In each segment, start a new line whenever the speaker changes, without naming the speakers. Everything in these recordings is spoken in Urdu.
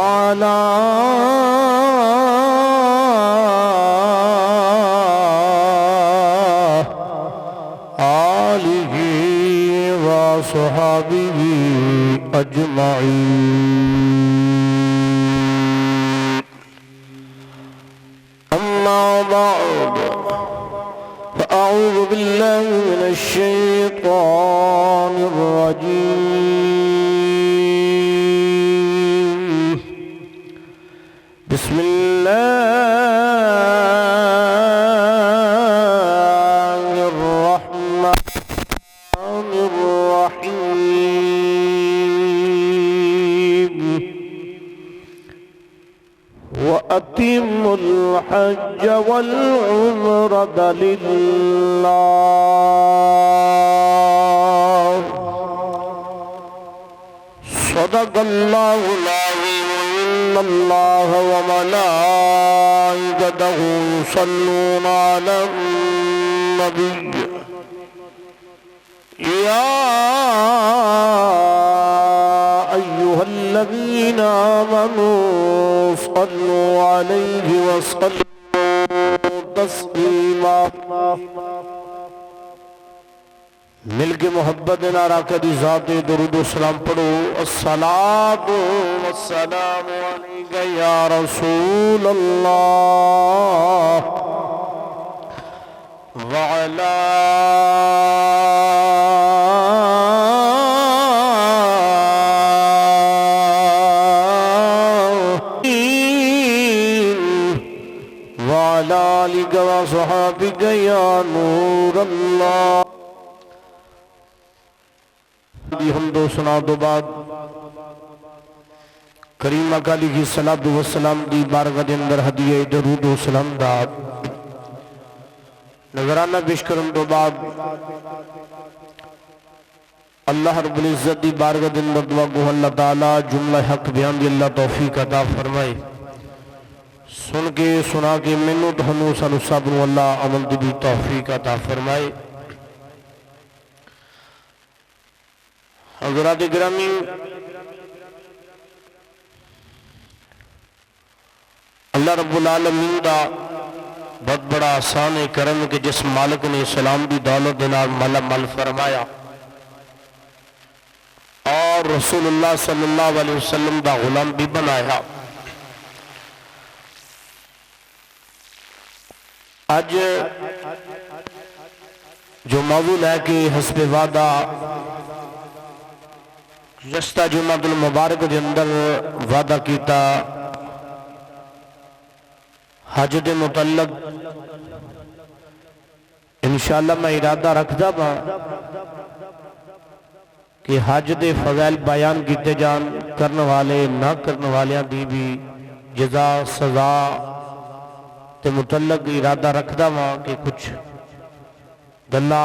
وعلى آله وصحبه أجمعين. أما بعد فأعوذ بالله من الشيطان الرجيم. بسم الله الرحمن الرحيم. وأتموا الحج والعمرة لله. صدق الله العظيم. إن الله وملائكته يصلون على النبي يا أيها الذين آمنوا صلوا عليه وسلموا تسليما. مل کے محبت نعرہ دی ذات درود و سلام پڑھو. الصلاۃ والسلام علیک یا رسول اللہ وعلا وعلا آلک وصحابک یا نور اللہ. حمد و ثنا تو بعد کریم آقا علیہ الصلوۃ والسلام دی بارگاہ دے اندر ہدیہ درود و سلام دا نظرانہ پیش کرن تو بعد اللہ رب العزت دی بارگاہ دے اندر دعا گو اللہ تعالی جملہ حق بیان دی اللہ توفیق عطا فرمائے. سن کے سنا کے منو تہنو سانو سب نو اللہ عمل دی بھی توفیق عطا فرمائے. حضرات گرامی، اللہ رب العالمین دا بہت بڑا احسان کرم کہ جس مالک نے اسلام دی دولت دینار مالا مال فرمایا اور رسول اللہ صلی اللہ علیہ وسلم دا غلام بھی بنایا. آج جو موضوع ہے کہ حسب وعدہ جستہ جمعہ المبارک دے اندر وعدہ کیتا حج دے متعلق انشاءاللہ میں ارادہ رکھدا با کہ حج دے فضائل بیان کیتے جان کرنے والے نہ کرنے والیاں دی بھی جزا سزا تے متعلق ارادہ رکھدا با کہ کچھ گلہ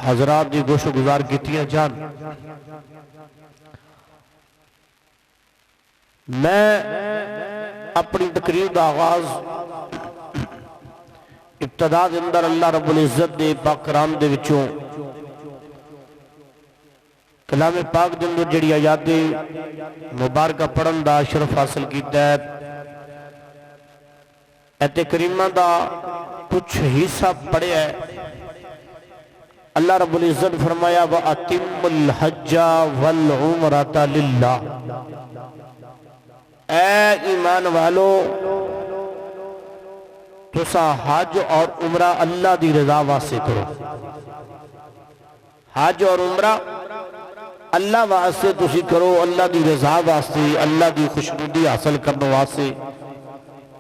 حضرات دی گوش و گزار کیتیاں جان. میں اپنی تقریر دا آغاز ابتدا دے اندر اللہ رب العزت دے پاک کرام دے وچوں کلام پاک دے اندر جڑی آیات مبارکہ پڑھن دا شرف حاصل کیتا ہے. ایت کریمہ دا کچھ حصہ پڑھے ہے. اللہ رب العزت فرمایا وَأَتِمُّ الْحَجَّ وَالْعُمْرَةَ لِلَّهِ. اے ایمان والو تسا حج اور عمرہ اللہ دی رضا واسطے کرو. حج اور عمرہ اللہ واسطے تسی کرو، اللہ دی رضا واسطے، اللہ دی خوشنودی حاصل کرنے واسطے،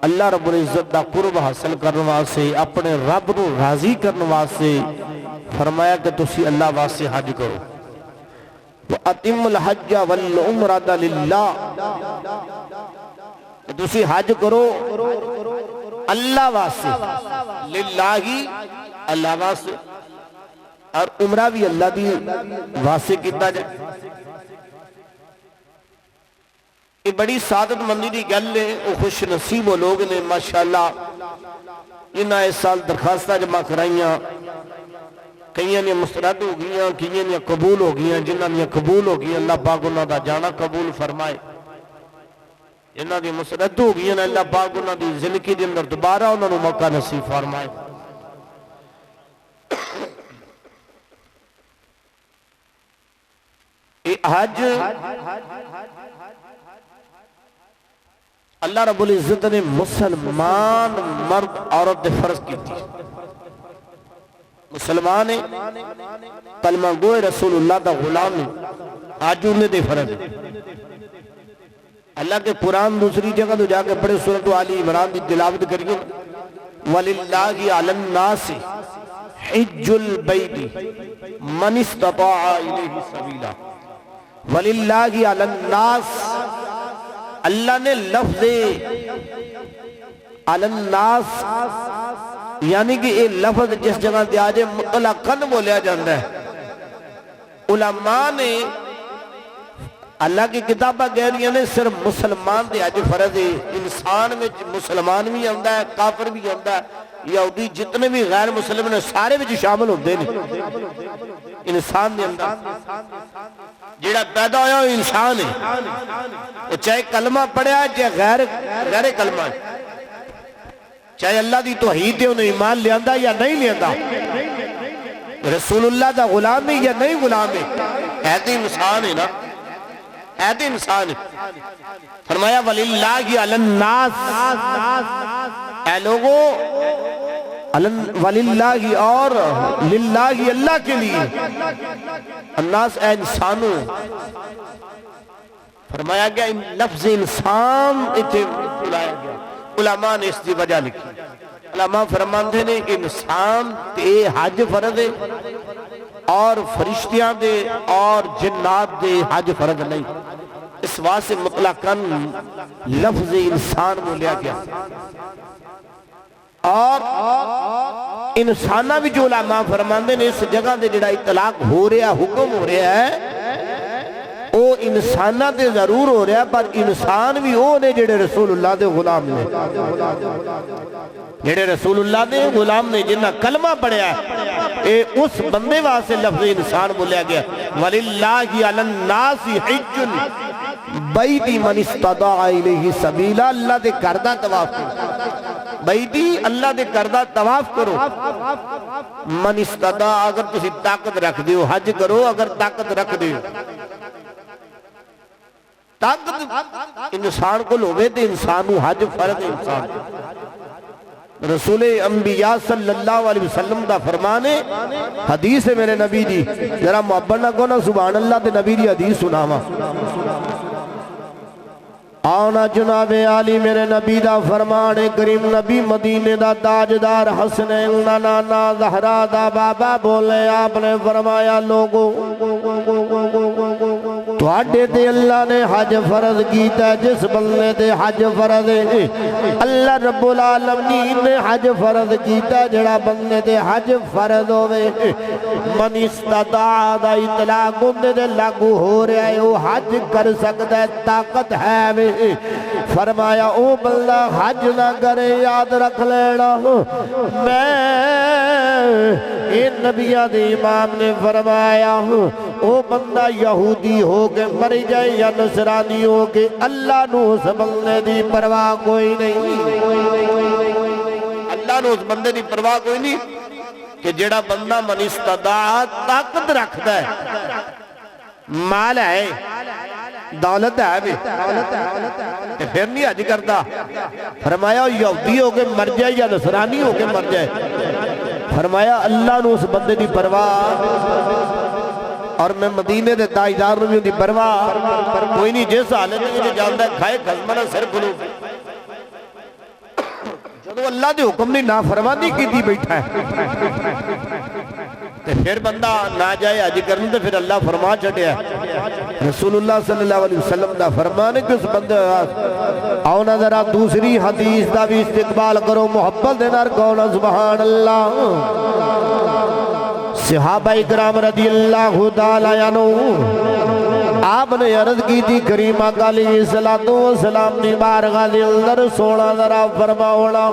اللہ رب العزت دا قرب حاصل کرنے واسطے، اپنے رب نو راضی کرنے واسطے فرمایا کہ تسی اللہ واسطے حج کرو. وَأَتِمُّ الْحَجَّ وَالْعُمْرَةَ لِلَّهِ. تسی حج کرو اللہ واسطے، للہ اللہ واسطے، اور عمرہ بھی اللہ دی واسطے کیتا جائے. یہ بڑی سعادت مندی دی گل ہے. وہ خوش نصیب وہ لوگ نے ماشاءاللہ جنہاں اس سال درخواستہ جمع کرائیاں، کئیاں نے مسترد ہو گئیاں، کئیاں نے قبول ہو گئیاں. جنہاں نے قبول ہو گئیاں اللہ پاک انہاں دا جانا قبول فرمائے. انہاں دی مسرت ہو گئی نا اللہ پاک انہاں دی زندگی دے اندر دوبارہ انہاں نو موقع نصیب فرمائے حج اللہ رب العزت نے مسلمان مرد عورت دے فرض کی تھی مسلمان ہے کلمہ گوئے رسول اللہ دا غلام ہے حج انہیں دے فرض ہے اللہ کے قرآن دوسری جگہ تو جا کے پڑھے سورۃ آل عمران دی تلاوت کریے وَلِلَّهِ عَلَى النَّاسِ حِجُّ الْبَيْتِ مَنِ اسْتَطَاعَ إِلَيْهِ سَبِيلًا وَلِلَّهِ عَلَى النَّاسِ اللہ نے لفظ عَلَى النَّاسِ یعنی کہ یہ لفظ جس جگہ دیا جائے مطلقاً بولیا جاندہ ہے علماء نے اللہ کی کتابہ کہہ رہی ہیں صرف مسلمان دے حج فرض ہے انسان میں مسلمان بھی آندہ ہے کافر بھی آندہ ہے یہودی جتنے بھی غیر مسلم نے سارے بھی شامل ہوتے ہیں انسان دے اندر جیڑا پیدا ہویا وہ انسان ہے چاہے کلمہ پڑھیا ہے چاہے غیر کلمہ ہے چاہے اللہ دی توحید ہے انہیں ایمان لے آندہ یا نہیں لے آندہ رسول اللہ دا غلام ہے یا نہیں غلام ہے ایدی انسان ہے نا ایدی انسان ہے فرمایا وَلِلَّهِ عَلَى النَّاسِ اے لوگو وَلِلَّهِ اور لِلَّهِ اللہ کے لیے الناس اے انسانوں فرمایا گیا لفظ انسان اتنے بلایا گیا علماء نے اس دی وجہ لکھی علماء فرماندے نے کہ انسان تے حج فرض ہے اور فرشتیاں دے اور جنات دے حج فرض نہیں اس واسطے مطلقاً لفظ انسان میں لیا گیا اور انسانہ بھی جو علماء فرماندے نے اس جگہ دے جڑا اطلاق ہو رہا حکم ہو رہا ہے وہ انسانہ دے ضرور ہو رہا ہے پر انسان بھی وہ نے جڑے رسول اللہ دے غلام نے جڑے رسول اللہ دے غلام نے جنہ کلمہ پڑھیا ہے اس بندے واسے لفظ انسان بولیا گیا وَلِلَّهِ عَلَى النَّاسِ حِجُّ الْبَيْتِ مَنِ اسْتَطَاعَ إِلَيْهِ سَبِيلًا اللہ دے کردہ طواف کرو بیتی اللہ دے کردہ طواف کرو من استطاع اگر تسی طاقت رکھ دیو حج کرو اگر طاقت رکھ دیو طاقت انسان کو لوگے دے انسانو حج فرد انسان رسول انبیاء صلی اللہ علیہ وسلم دا فرمانے حدیث ہے میرے نبی دی ذرا محبت نہ کو نا سبحان اللہ دے نبی دی حدیث سناما آنا جناب عالی میرے نبی دا فرمانے کریم نبی مدینے دا تاجدار حسنین نانا زہرا دا بابا بولے آپ نے فرمایا لوگو تو آڈے دے اللہ نے حج فرض کیتا ہے جس بلنے دے حج فرض ہے اللہ رب العالمین نے حج فرض کیتا ہے جڑا بلنے دے حج فرض ہوئے من استطاع دا اطلاق اندے دے لاگو ہو رہا ہے وہ حج کر سکتا ہے طاقت ہے فرمایا او بندہ حج نہ کرے یاد رکھ لینا میں ان نبیہ دے امام نے فرمایا او بندہ یہودی ہو کے مر جائے یا نصرانی ہو کے اللہ نو اس بندے دی پرواہ کوئی نہیں اللہ نو اس بندے دی پرواہ کوئی نہیں کہ جڑا بندہ من استطاع طاقت رکھتا ہے مال ہے دولت ہے بھی پھر نہیں حج کرتا فرمایا یہودی ہو کے مر جائے یا نصرانی ہو کے مر جائے فرمایا اللہ نے اس بندے دی پرواہ اور میں مدینے دے تاجدار نو بھی دی پرواہ کوئی نہیں جیسا حالت میں جاندہ ہے کھائے خزمانہ سر کھلو جدو اللہ دے حکم نے نافرمانی کی دی بیٹھا ہے پھر بندہ نہ جائے حج کرنے تو پھر اللہ فرما چھڑے ہے رسول اللہ صلی اللہ علیہ وسلم دا فرمانے کہ اس بندے آؤ نہ ذرا دوسری حدیث دا بھی استقبال کرو محبت دینا رکھونا سبحان اللہ صحابہ اکرام رضی اللہ تعالیٰ عنہ آپ نے عرض کی تھی کریم آقا علیہ السلام دی بارگاہ دے اندر سونا ذرا فرماؤنا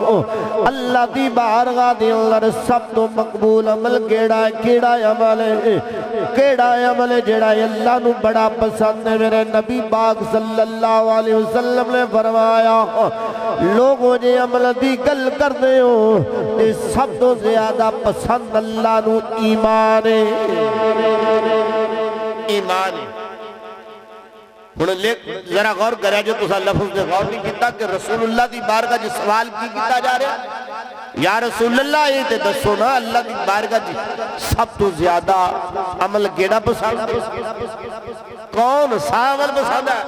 اللہ دی بارگاہ دے اندر سب تو مقبول عمل کیڑا ہے؟ کیڑا عمل ہے؟ کیڑا عمل ہے جڑا اللہ نو بڑا پسند ہے؟ میرے نبی پاک صلی اللہ علیہ وسلم نے فرمایا لوگوں جے عمل دی گل کر دے ہو تے سب تو زیادہ پسند اللہ نو ایمان ہے، ایمان ہے۔ ذرا غور کرے جو تسا لفظ دے غور نہیں کیتا کہ رسول اللہ دی بارگاہ جی سوال کی کیتا جا رہا ہے یا رسول اللہ یہ تے دسو نا اللہ دی بارگاہ جی سب تو زیادہ عمل کیڑا پسند کون سا عمل پسند ہے؟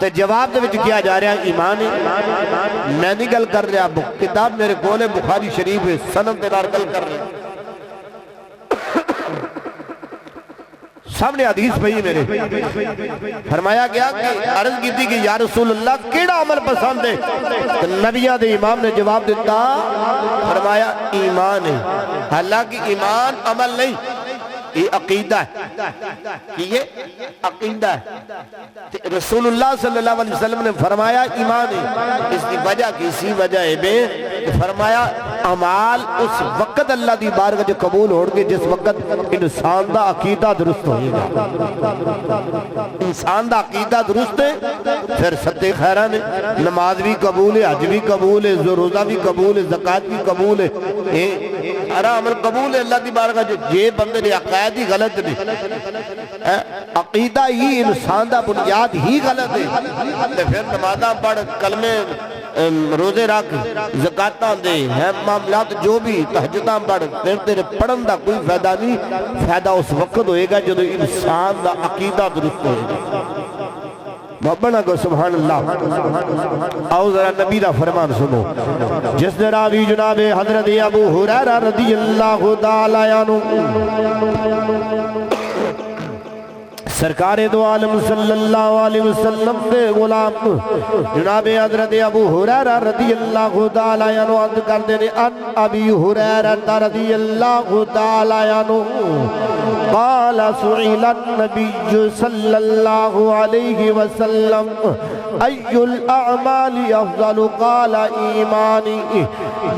تے جواب دے وچ کیا جا رہا ہے ایمان ہے۔ میں نہیں گل کر رہا کتاب میرے کول بخاری شریف ہے سند دے نال گل کر رہا سامنے حدیث پہی میرے فرمایا گیا کہ عرض کی تھی کہ یا رسول اللہ کیڑا عمل پسند ہے؟ نبیہ دے امام نے جواب دیتا فرمایا ایمان ہے۔ حالانکہ ایمان عمل نہیں یہ عقیدہ ہے، یہ عقیدہ ہے۔ رسول اللہ صلی اللہ علیہ وسلم نے فرمایا ایمان ہے، اس کی وجہ کسی وجہ ہے بے فرمایا اعمال اس وقت اللہ دی بارگاہ جو قبول ہو گے جس وقت انسان دا عقیدہ درست ہوئے گا۔ انسان دا عقیدہ درست ہے پھر صدقے خیران ہے، نماز بھی قبول ہے، حج بھی قبول ہے، روزہ بھی قبول ہے، زکوٰۃ بھی قبول ہے، ہر عمل قبول ہے اللہ دی بارگاہ جو جے بندے نے عقائد ہی غلط نہیں، عقیدہ ہی انسان دا بنیاد ہی غلط ہے، پھر نمازاں پڑھ کلمے روزے رکھ زکاتاں دے ہیں معاملات جو بھی تہجداں پڑھ پھر تیرے پڑھن دا کوئی فائدہ نہیں، فائدہ اس وقت ہوئے گا جب انسان دا عقیدہ درست ہوئے گا۔ بابنا کو سبحان اللہ۔ آؤ ذرا نبی دا فرمان سنو جس نے راوی جناب حضرت ابو ہریرہ رضی اللہ تعالیٰ عنہ سرکار دو عالم صلی اللہ علیہ وسلم دے غلام جناب حضرت ابو ہریرہ رضی اللہ تعالیٰ عنہ عرض کردے نے ان ابی ہریرہ رضی اللہ تعالیٰ عنہ قال سئل النبی صلی اللہ علیہ وسلم ای الاعمال افضل قال ایمانی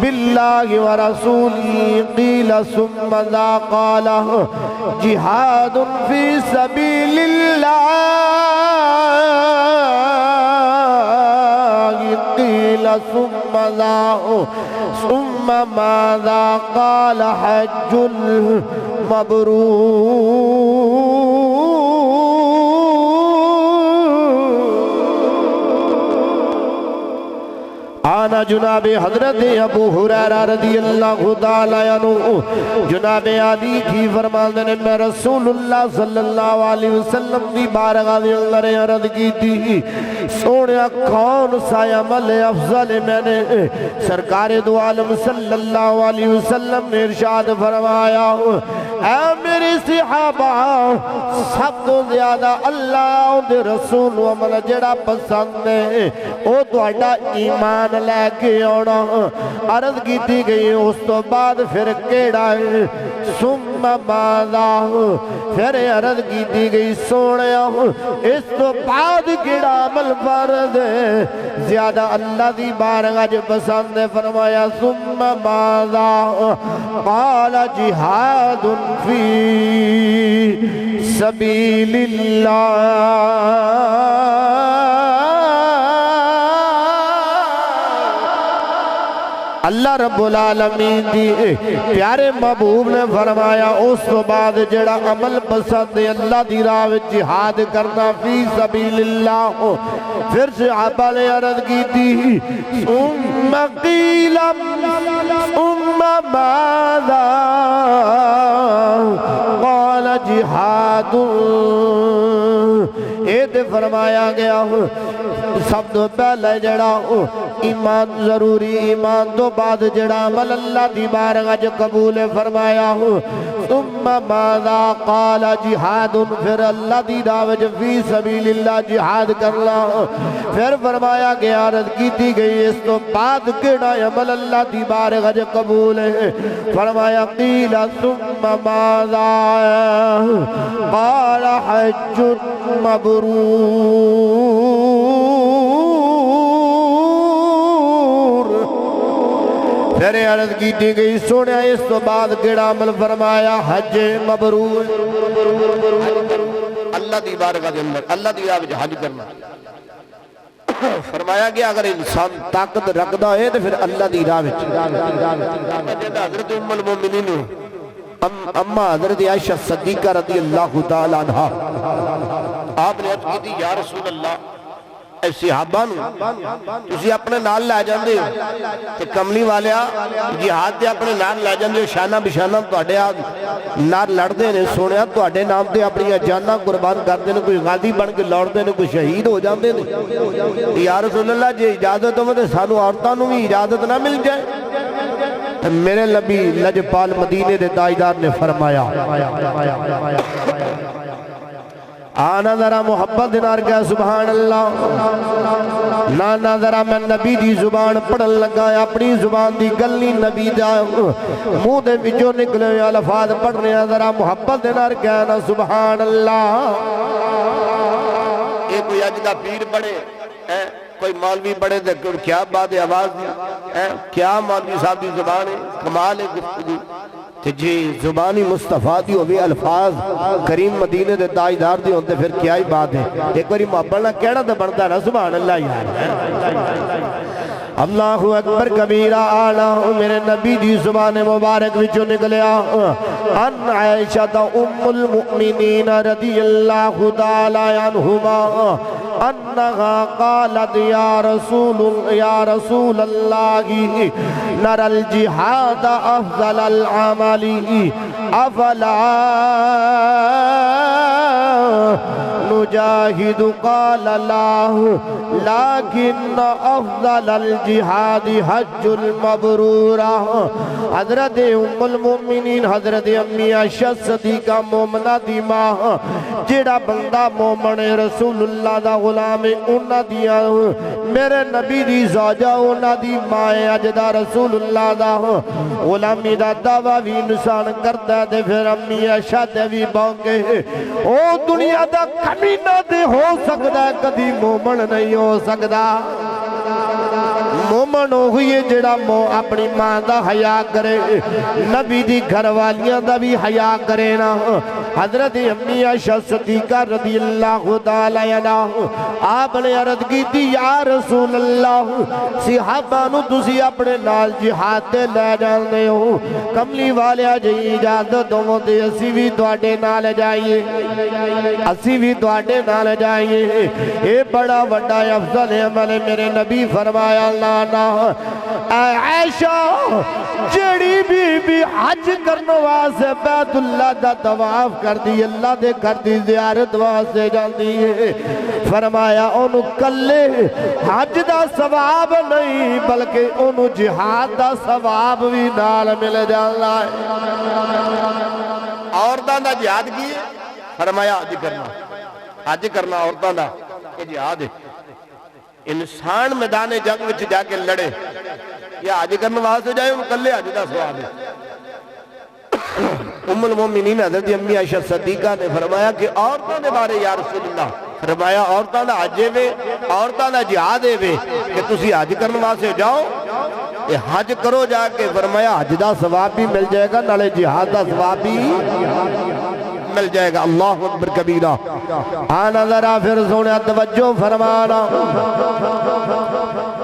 باللہ ورسولی قیل ثم ذا قال جہاد فی سبیل اللہ قیل ثم ذا ثم ماذا قال حج مبرور۔ آنا جناب حضرت ابو ہریرہ رضی اللہ تعالیٰ عنہ جناب علی کی فرمان نے میں رسول اللہ صلی اللہ علیہ وسلم دی بارگاہ دے اندر عرض کی تھی سونیا کون سا عمل افضل؟ میں نے سرکار دو عالم صلی اللہ علیہ وسلم نے ارشاد فرمایا اے میرے صحابہ سب تو زیادہ اللہ دے رسول عمل جڑا پسند ہے او تہاڈا ایمان لے کے آنا۔ عرض کی تھی گئی اس تو بعد پھر کیڑا ہے؟ ثم ماذا؟ پھر عرض کی تھی گئی سونیا اس تو بعد کیڑا عمل فرض ہے زیادہ اللہ دی بارگاہ جو پسند ہے؟ فرمایا ثم ماذا؟ قال جہاد فی سبیل اللہ۔ اللہ رب العالمین دی پیارے محبوب نے فرمایا اس تو بعد جڑا عمل پسند ہے اللہ دی راہ وچ جہاد کرنا فی سبیل اللہ۔ پھر صحابہ نے عرض کی تھی ثم قیل ثم ماذا؟ قال جہاد۔ اے تے فرمایا گیا سب تو پہلے جڑا ایمان ضروری ایمان تو بعد جڑا عمل اللہ دی بارگاہ وچ قبول فرمایا ثم ماذا قال جہاد پھر اللہ دی راہ وچ فی سبیل اللہ جہاد کرنا پھر فرمایا کہ عرض کیتی گئی اس تو بعد کیڑا عمل اللہ دی بارگاہ وچ قبول ہے فرمایا قیل ثم ماذا قال حج مبرور پھر عرض کی گئی سوڑیا اس تو بعد کیڑا عمل فرمایا حج مبرور اللہ دی بارگاہ دے اندر اللہ دی راہ وچ حج کرنا فرمایا کہ اگر انسان طاقت رکھدا ہے تو پھر اللہ دی راہ وچ حضرت ام المومنین اما حضرت عائشہ صدیقہ رضی اللہ تعالیٰ عنہ آپ نے عرض کی تھی یا رسول اللہ اے صحابہ نو تسی اپنے نال لے جاندے ہو کہ کملی والیا جہاد دے اپنے نال لے جاندے ہو شانہ بشانہ تواڈے نال لڑدے نے سونیا تواڈے نام تے اپنی جاناں قربان کردے نے کوئی غازی بن کے لڑدے نے کوئی شہید ہو جاندے نے یا رسول اللہ جے اجازت ہوے تے سانو عورتاں نو بھی اجازت نہ مل جائے میرے نبی لجپال مدینے دے تاجدار نے فرمایا آنا ذرا محبت دینار کیا سبحان اللہ نانا ذرا میں نبی دی زبان پڑھن لگا اپنی زبان دی گلی نبی دا منہ دے وچوں نکلے الفاظ پڑھ رہے ہیں ذرا محبت دینار کیا نا سبحان اللہ ایک کوئی اج دا پیر بڑے کوئی مولوی بڑے دے کیا بات ہے آواز دی کیا مولوی صاحب دی زبان ہے کمال ہے گفتگو جی زبانی مصطفیٰ دی ہوئے الفاظ کریم مدینے دے تاجدار دی ہوندے پھر کیا ہی بات ہے ایک باری محبت نہ کہنا دے بڑھتا ہے نا سبحان اللہ یار اللہ اکبر کبیرہ آلہ میرے نبی دی زبان مبارک وچو نکلیا ان عائشہ ام المؤمنین رضی اللہ تعالی عنہما انہا قالت یا رسول اللہ نر الجہاد افضل العمل افلا نجاہد قال لا لیکن افضل الجہاد حج المبرور حضرت ام المؤمنین حضرت امی عائشہ صدیقہ مومنہ دی ماں جڑا بندہ مومن رسول اللہ دا غلام انہ دیا میرے نبی دی زوجہ انہ دی ماں اجدہ رسول اللہ دا غلامی دا دعویٰ بھی انسان کرتا دے پھر امی عائشہ دے بھی بانگے او دنیا دا کمینہ دے ہو سکتا کدی مومن نہیں ہو سکتا مومن ہوئی جڑا اپنی ماں دا حیاء کرے نبی دی گھر والیاں دا بھی حیاء کرے نا حضرت امی عائشہ صدیقہ رضی اللہ تعالی عنہ آپ نے عرض کی تھی یا رسول اللہ صحابہ نو تسی اپنے نال جہاد تے لے جاندے ہو کملی والے جی اجازت دو تے اسی بھی تواڈے نال جائیے اسی بھی تواڈے نال جائیے اے بڑا وڈا افضل عمل میرے نبی فرمایا لانا اے عائشہ جڑی بھی حج کرنے واسے بیت اللہ دا طواف کر دی اللہ دے کر دی زیارت واسے جاندی ہے فرمایا انہوں کلے حج دا ثواب نہیں بلکہ انہوں جہاد دا ثواب بھی نال مل جانا ہے عورتاں دا جہاد کی فرمایا حج کرنا عورتاں دا یہ جہاد ہے انسان میدان جنگ وچ جا کے لڑے یا حج کرنے واسطے جائے وہ کلے حج دا ثواب ہے ام المومنین حضرت امی عائشہ صدیقہ نے فرمایا کہ عورتوں نے بارے یا رسول اللہ فرمایا عورتوں دا حج ہے عورتوں دا جہاد ہے کہ تسی حج کرنے واسطے جاؤ حج کرو جا کے فرمایا حج دا ثواب بھی مل جائے گا نالے جہاد دا ثواب بھی مل جائے گا اللہ اکبر کبیرہ آنا ذرا پھر سونے توجہ فرمانا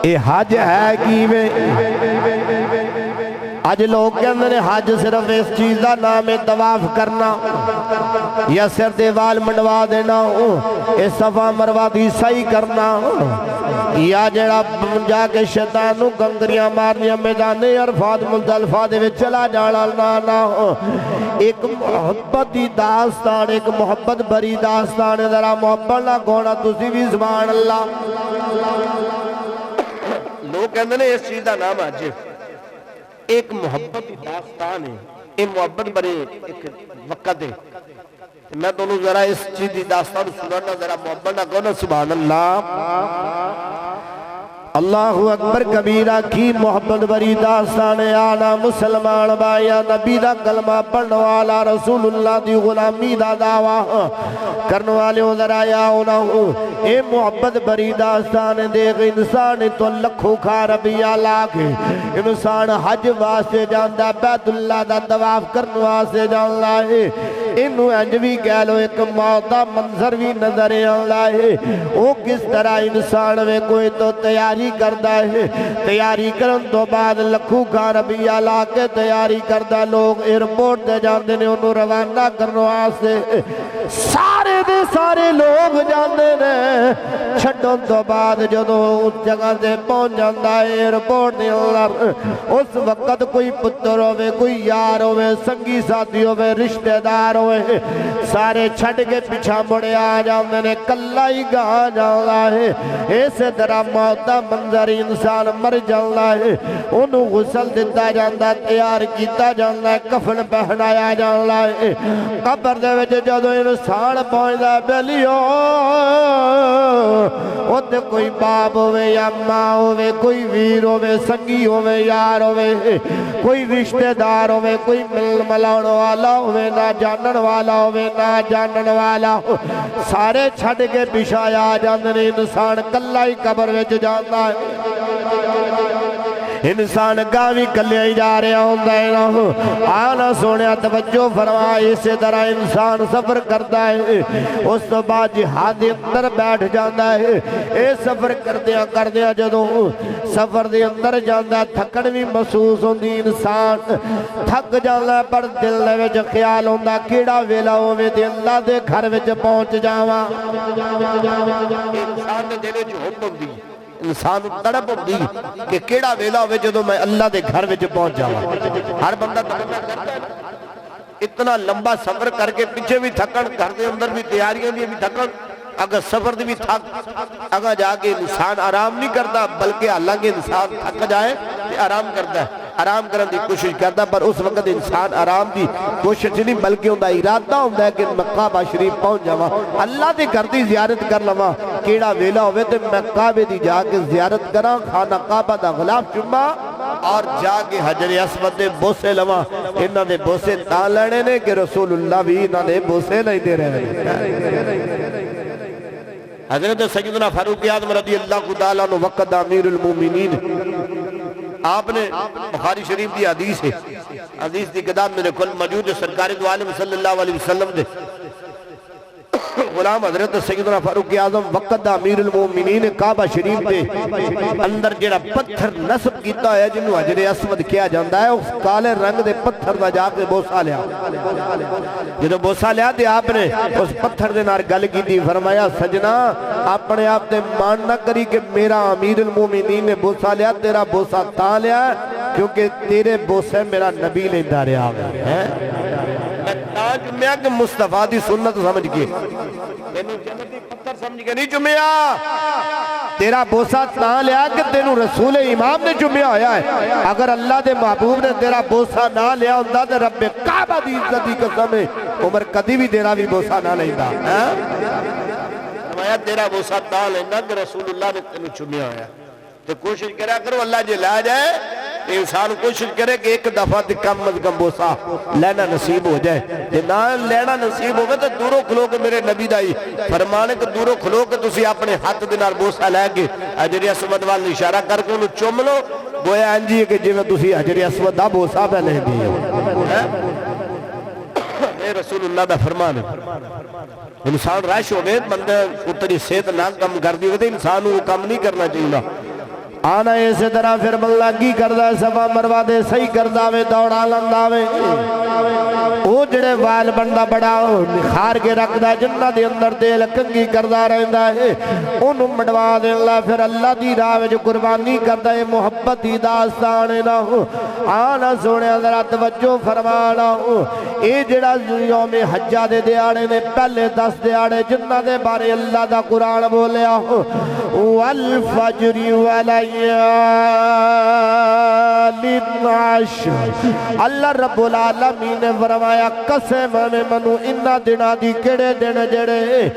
اے حج ہے کی میں اج لوگ کہندے نے حج صرف اس چیز دا نام ہے طواف کرنا یا سر دے وال منڈوا دینا اس صفا مروہ دی سعی کرنا یا جڑا جا کے شیطان نو گنگریاں مارنیاں میدان عرفات مزدلفہ دے وچ چلا جانا نہ ایک محبت دی داستان ایک محبت بری داستان ذرا محبت نہ گونا تسی بھی سبحان اللہ لوگ کہندے نے اس چیز دا نام حج ایک محبت دی داستان ہے یہ محبت بڑے ایک وقت ہے میں دونوں ذرا اس چیز دی داستان سنانا ذرا محبت نہ کہنا سبحان اللہ اللہ اکبر کبیرہ کی محبت بری داستان آنا مسلمان بایا نبی دا کلمہ پڑھنے والا رسول اللہ دی غلامی دا دعویٰ کرنے والے ادھر آیا ہونا اے محبت بری داستان دیکھ انسان تو لکھوں کھا ربیہ لاکھ انسان حج واسطے جاندہ بیت اللہ دا طواف کرنے واسطے جاندہ ہے انہوں انجوی کہہ لو ایک موت دا منظر بھی نظر آندہ ہے وہ کس طرح انسان میں کوئی تو تیاری کردہ ہے تیاری کرن تو بعد لکھوں کا ربیہ لا کے تیاری کردہ لوگ ایرپورٹ دے جاندے نے انہوں روانہ کرنو آسے سارے دے سارے لوگ جاندے نے چھٹن تو بعد جدو اس جگہ سے پہنچ جاندہ ہے ایرپورٹ دے اللہ اس وقت کوئی پتر ہوئے کوئی یار ہوئے سنگی ساتھی ہوئے رشتہ دار ہوئے سارے چھٹ کے پیچھا مڑے آ جاندے نے کلہ ہی گاہ جاندہ ہے ایسے طرح موتا منظر انسان مر جاندہ ہے انہوں غسل دیتا جاندہ تیار کیتا جاندہ کفن پہنایا جاندہ ہے قبر دے وچ جدو انسان پہنچا بیلیو اوتے کوئی باپ ہوئے یا ماں ہوئے کوئی ویر ہوئے سنگی ہوئے یار ہوئے کوئی رشتہ دار ہوئے کوئی مل ملاؤن والا ہوئے نہ جانن والا ہوئے نہ جانن والا سارے چھڑ کے پیشایا جاندن انسان کلہ ہی قبر وچ جاندہ ہے انسان گاوی کلے ہی جا رہے ہوندہ ہے نا آنا سونے توجہ فرمائے اسی طرح انسان سفر کرتا ہے اس تو بعد جہاد اندر بیٹھ جاندہ ہے اے سفر کردیا جدو سفر دے اندر جاندہ تھکن بھی محسوس ہوندی انسان تھک جاندہ پر دل دے وچ خیال ہوندہ کیڑا ویلا ہوئے دے اللہ دے گھر وچ پہنچ جاواں انسان دے دلے جو ہم ہوندی انسان تڑپ ہوندی کہ کیڑا ویلا ہوئے جدو میں اللہ دے گھر وچ پہنچ جاواں ہر بندہ تمنا کرتا ہے اتنا لمبا سفر کر کے پیچھے بھی تھکن گھر دے اندر بھی تیاریاں بھی تھکن اگر سفر دی بھی تھک اگر جا کے انسان آرام نہیں کرتا بلکہ اللہ کے انسان تھک جائے تو آرام کرتا ہے آرام کرنے دی کوشش کرتا پر اس وقت انسان آرام دی کوشش نہیں بلکہ ان دا ارادہ ہوتا ہے کہ میں کعبہ شریف پہنچ جاواں اللہ دے گھر دی زیارت کر لواں کیڑا ویلا ہوئے تو میں کعبے دی جا کے زیارت کراں خانہ کعبہ دا غلاف چما اور جا کے حجر اسود دے بوسے لواں انہاں دے بوسے تاں لینے نے کہ رسول اللہ بھی انہاں دے بوسے نہیں دے رہے حضرت سیدنا فاروق اعظم رضی اللہ تعالیٰ عنہ وقت امیر المومنین آپ نے بخاری شریف دی حدیث ہے حدیث دی کتاب میں کل موجود ہے سرکار دو عالم صلی اللہ علیہ وسلم دے غلام حضرت سیدنا فاروق اعظم وقت امیر المومنین کعبہ شریف دے اندر جڑا پتھر نصب کیتا ہے جنہوں حجر اسود کیا جاندہ ہے اس کالے رنگ دے پتھر دا جا کے بوسا لیا جنہوں بوسا لیا دے آپ نے اس پتھر دے نار گل کی دی فرمایا سجنا اپنے آپ نے مان نہ کری کہ میرا امیر المومنین نے بوسا لیا تیرا بوسا تا لیا کیونکہ تیرے بوسے میرا نبی لے دارے آگئے ہیں تاج میں کہ مصطفیٰ دی سنت سمجھ کے تینوں جنتی پتھر سمجھ کے نہیں چمیا تیرا بوسا تاں لیا کہ تینوں رسول امام نے چمیا ہویا ہے اگر اللہ دے محبوب نے تیرا بوسا نہ لیا ہوندہ تو رب کعبہ دی عزت دی قسم ہے عمر کدی بھی تیرا بھی بوسا نہ لیندہ فرمایا تیرا بوسا تاں لیندہ کہ رسول اللہ نے تینوں چمیا ہویا تو کوشش کریا کرو اللہ جے لا جائے انسان کوشش کرے کہ ایک دفعہ کم از کم بوسا لینا نصیب ہو جائے جے نہ لینا نصیب ہوگا تو دوروں کھلو کے میرے نبی دائی فرمانے کہ دوروں کھلو کے تسی اپنے ہاتھ دنار بوسا لے کے حجر اسود والے اشارہ کر کے انہوں چوم لو گویا انجی کہ جی میں تسی حجر اسود دا بوسا پہ لے دی اے رسول اللہ دا فرمان انسان رش ہو گئے بندہ اتنی صحت نہ کم کر دی ہوگا انسان وہ کم نہیں کرنا چاہیے آنا اسی طرح پھر بندہ کی کردہ صفا مروا دے صحیح کردہ وے دوڑا لندہ وے وہ جڑے وال بندہ بڑا نکھار کے رکھ دا جنہ دے اندر دل کنگی کردہ رہندہ ہے انہوں مڑوا دے اللہ پھر اللہ دی راہ جو قربانی کردہ ہے محبتی داستانے نہ ہو آنا سونے حضرات توجہ فرمانا ہو اے جڑا یوم حجہ دے دیاڑے نے پہلے 10 دیاڑے جنہ دے بارے اللہ دا قرآن بولیا ہو والفجر ولیال اللہ رب العالمین نے فرمایا قسم میں منو انہا دنہ دی کڑے دن جڑے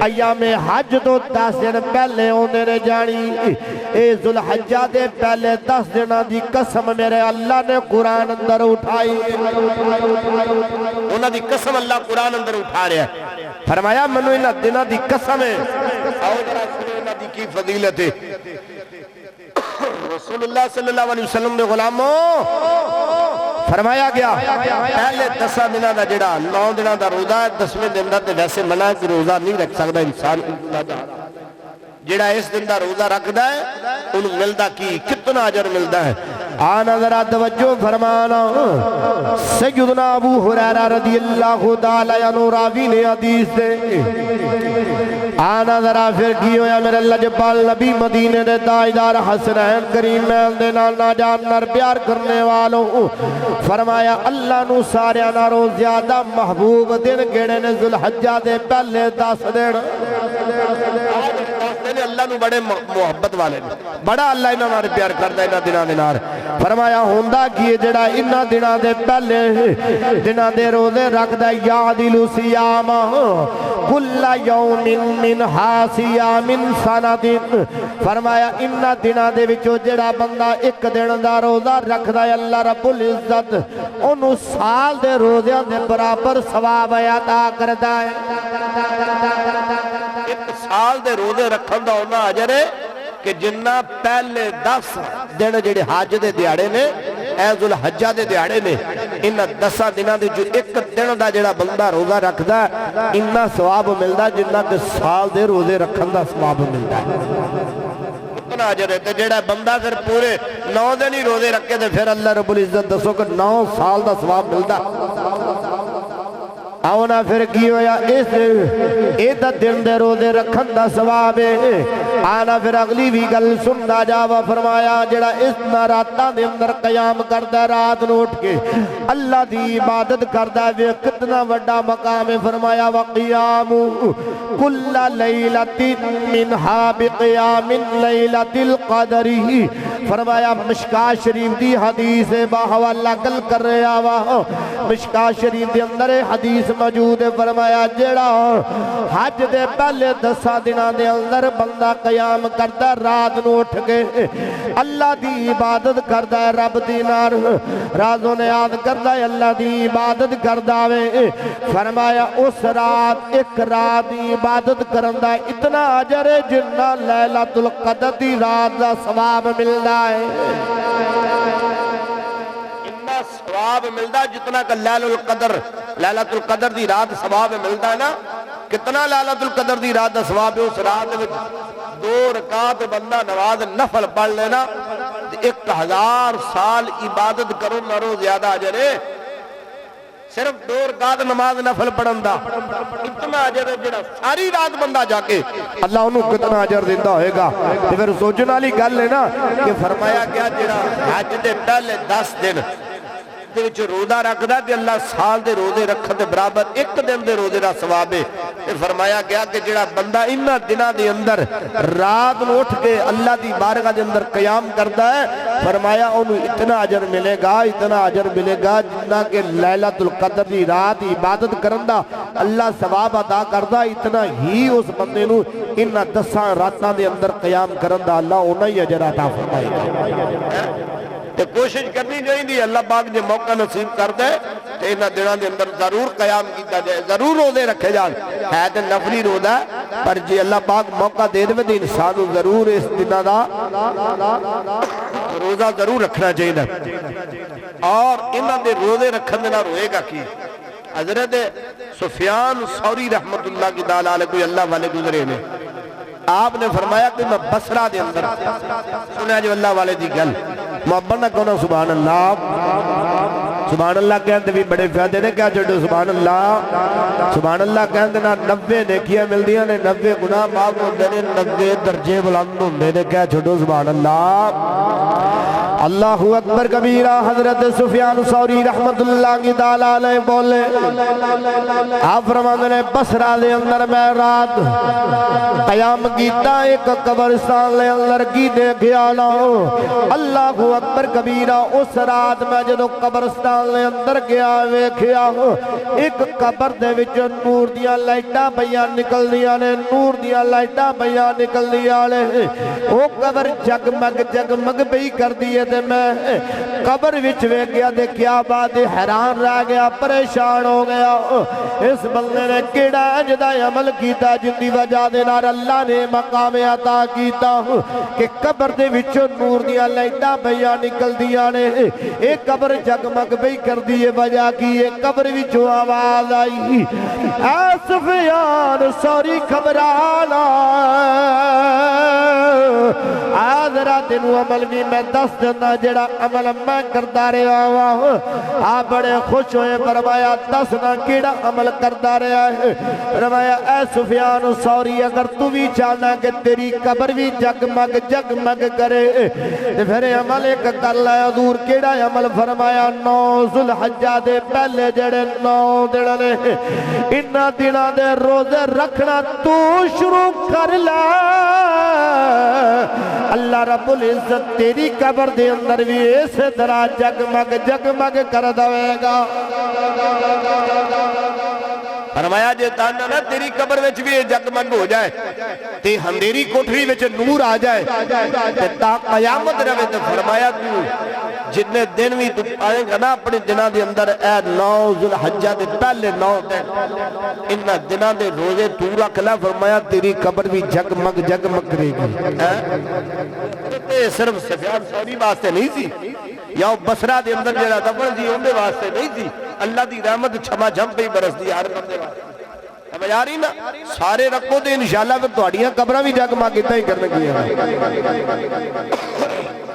ایام حج تو 10 دن پہلے ہونے نے جانی اے ذوالحجہ دے پہلے 10 دنہ دی قسم میرے اللہ نے قرآن اندر اٹھائی انہا دی قسم اللہ قرآن اندر اٹھا رہا ہے فرمایا منو انہا دنہ دی قسم ہے آؤ جرا سنو انہا دی کی فضیلت ہے رسول اللہ صلی اللہ علیہ وسلم نے غلاموں فرمایا گیا پہلے 10 دنہ دا جڑا 9 دنہ دا روزہ ہے 10ویں دن دا تے ویسے منع ہے کہ روزہ نہیں رکھ سکتا انسان جڑا اس دن دا روزہ رکھ دا ہے انہوں ملدہ کی کتنا عجر ملدہ ہے آنا ذرا توجہ فرمانا سیدنا ابو حریرہ رضی اللہ تعالی عنہ راوی نے حدیث دے آنا ذرا پھر کی ہویا میرے لجپال نبی مدینے دے تاجدار حسنین کریم محل دے نانا جان نر پیار کرنے والوں فرمایا اللہ نو سارے ناروں زیادہ محبوب دن گڑے نے ذوالحجہ دے پہلے 10 دن اللہ نو بڑے محبت والے بڑا اللہ انہاں نار پیار کردہ انہاں دنہ دنار فرمایا ہوندہ کیے جڑا انہاں دنہ دے پہلے دنہ دے روزے رکھ دے یادلو سیامہ کل یوم من حاسیام سندن فرمایا انہاں دنہ دے وچو جڑا بندہ ایک دن دا روزہ رکھ دے اللہ رب العزت انہوں سال دے روزیاں دے برابر ثواب عطا کردہ ہے ایک سال دے روزے رکھن دا ہونا عجر ہے کہ جنہ پہلے 10 دن جڑے حج دے دیاڑے نے اے ذوالحجہ دے دیاڑے نے انہاں 10 دنہ دے جو ایک دن دا جڑا بندہ روزہ رکھ دا انہاں ثواب ملدا جنہ کے سال دے روزے رکھن دا ثواب ملدا ہے اتنا عجر ہے تے جڑا بندہ پھر پورے 9 دن ہی روزے رکھے تے پھر اللہ رب العزت دسو کہ 9 سال دا ثواب ملدا آونا پھر کی ہویا اس ایدہ دن دے روزے رکھن دا ثواب ہے آنا پھر اگلی بھی گل سننا جاوا فرمایا جڑا اس راتاں دے اندر قیام کردہ رات نوٹ کے اللہ دی عبادت کردہ وے کتنا وڈا مقام فرمایا وقیام کل لیلت منہا بقیام لیلت القدر فرمایا مشکاہ شریف دی حدیث باہوالا گل کر رہے آوا مشکاہ شریف دی اندر حدیث موجود فرمایا جڑا حج دے پہلے 10 دنہ دے اندر بندہ قیام کردہ رات نو اٹھ کے اللہ دی عبادت کردہ رب دی نار رازوں نے یاد کردہ اللہ دی عبادت کردہ وے فرمایا اس رات ایک رات دی عبادت کرندہ اتنا عجر ہے جنہ لیلۃ القدر دی رات دا ثواب ملدہ ہے ثواب ملدا جتنا کہ لیلۃ القدر دی رات ثواب ملدا ہے نا کتنا لیلۃ القدر دی رات دا ثواب ہے اس رات میں 2 رکعت بندہ نماز نفل پڑھ لینا 1000 سال عبادت کرو مرو زیادہ اجر ہے صرف 2 رکعت نماز نفل پڑھن دا اتنا اجر ہے جڑا ساری رات بندہ جا کے اللہ انہوں کتنا اجر دیتا ہوئے گا تو پھر سوچنا لی گل ہے نا کہ فرمایا گیا جڑا حج دے پہلے 10 دن دے وچ روزہ رکھدا تے اللہ سال دے روزے رکھن دے برابر ایک دن دے روزے دا ثواب ہے تے فرمایا گیا کہ جڑا بندہ انہاں دناں دے اندر رات نو اٹھ کے اللہ دی بارگاہ دے اندر قیام کردا ہے فرمایا اونوں اتنا اجر ملے گا جتنا کہ لیلۃ القدر دی رات عبادت کرن دا اللہ ثواب عطا کردا اتنا ہی اس بندے نو انہاں 10 راتاں دے اندر قیام کرن دا اللہ اوناں ہی اجر عطا فرمائے گا تے کوشش کرنی چاہیے اللہ پاک جو موقع نصیب کر دے تے انہاں دنوں دے اندر ضرور قیام کیتا جائے ضرور روزے رکھے جان ہے تے نفلی روزہ پر جی اللہ پاک موقع دے دے تے انسان ضرور اس دنوں دا روزہ ضرور رکھنا چاہیے اور انہاں دے روزے رکھن دے نال ہوئے گا کی حضرت سفیان ثوری رحمت اللہ کی دال علیہ کوئی اللہ والے گزرے نے آپ نے فرمایا کہ میں بصرہ دے اندر سنیا جو اللہ والے دی گل محبت نہ کہنا سبحان اللہ کہتے بھی بڑے فائدے نے کیا چھوٹو سبحان اللہ کہتے نا 90 نیکیاں مل دیا نے 90 گناہ معاف ہوندے نے 90 درجے بلند ہوندے نے کیا چھوٹو سبحان اللہ اکبر کبیرہ حضرت سفیان ثوری رحمت اللہ کی تعالیٰ علیہ بولے آپ فرمانے نے بصرہ دے اندر میں رات قیام کیتا ایک قبرستان لے اندر کی دیکھیا نا اللہ اکبر کبیرہ اس رات میں جدو قبرستان لے اندر گیا ویکھیا ایک قبر دے وچ نور دیا لائٹاں بیاں نکل دیا نے نور دیا لائٹاں بیاں نکل دیا نے وہ قبر جگمگ بھی کر دیئے تے میں قبر وچ ویکھ گیا دے کیا بات حیران رہ گیا پریشان ہو گیا اس بندے نے کیڑا اجدہ عمل کیتا جن دی وجہ دے نار اللہ نے مقام عطا کیتا کہ قبر دے وچ نور دیا لائٹاں بیاں نکل دیا نے ایک قبر جگمگ بھی کر دیئے وجہ کی ایک قبر وچ آواز آئی اے سفیان ثوری خبرانا آدھرہ دنو عمل بھی میں دس دینا جڑا عمل میں کردہ رہا ہوا آپ بڑے خوش ہوئے فرمایا دسنا کیڑا عمل کردہ رہا ہے فرمایا اے سفیان ثوری اگر تو بھی چاہنا کہ تیری قبر بھی جگمگ کرے پھر عمل ایک کر لیا حضور کیڑا عمل فرمایا 9 ذوالحجہ دے پہلے جڑے 9 دڑنے انہاں دنوں دے روزے رکھنا تو شروع کر لے اللہ رب العزت تیری قبر دے اندر بھی ایسے طرح جگمگ کر دوے گا فرمایا جے تانا نا تیری قبر وچ بھی جگمگ ہو جائے تے ہندیری کوٹری وچ نور آ جائے تے تا قیامت روے تے فرمایا تو جتنے دن بھی تو آئیں گا نا اپنے دنہ دے اندر اے 9 ذوالحجہ دے پہلے 9 دن انہا دنہ دے روزے تو رکھ لے فرمایا تیری قبر بھی جگمگ کرے گی صرف سفیان ثوری واسطے نہیں سی یا بصرہ دے اندر جڑا دفن جی ان دے واسطے نہیں سی اللہ دی رحمت چھما جھم پہ ہی برس دی ہر بندے واسطے اب یاری نا سارے رکھو دے انشاءاللہ پھر توڑیاں قبرہ بھی جگمگ کتا ہی کرنے کی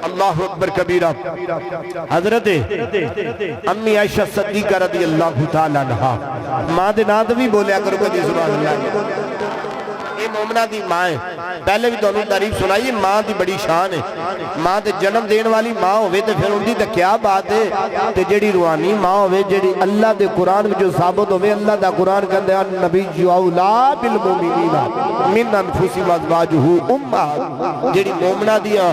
اللہ اکبر کبیرہ حضرت امی عائشہ صدیقہ رضی اللہ تعالیٰ عنہ ماں دے نام بھی بولیا کرو گا جی سبحان اللہ یہ مومنہ دی ماں ہے پہلے بھی دونوں تعریف سنائی ماں دی بڑی شان ہے ماں تے جنم دین والی ماں ہوئے تے پھر ان دی تے کیا بات ہے تے جڑی روحانی ماں ہوئے جڑی اللہ دے قرآن میں جو ثابت ہوئے اللہ دا قرآن کہتے ہیں نبی جو اولا بالمومنین من انفسہم ازواجہ امہات جڑی مومنہ دیا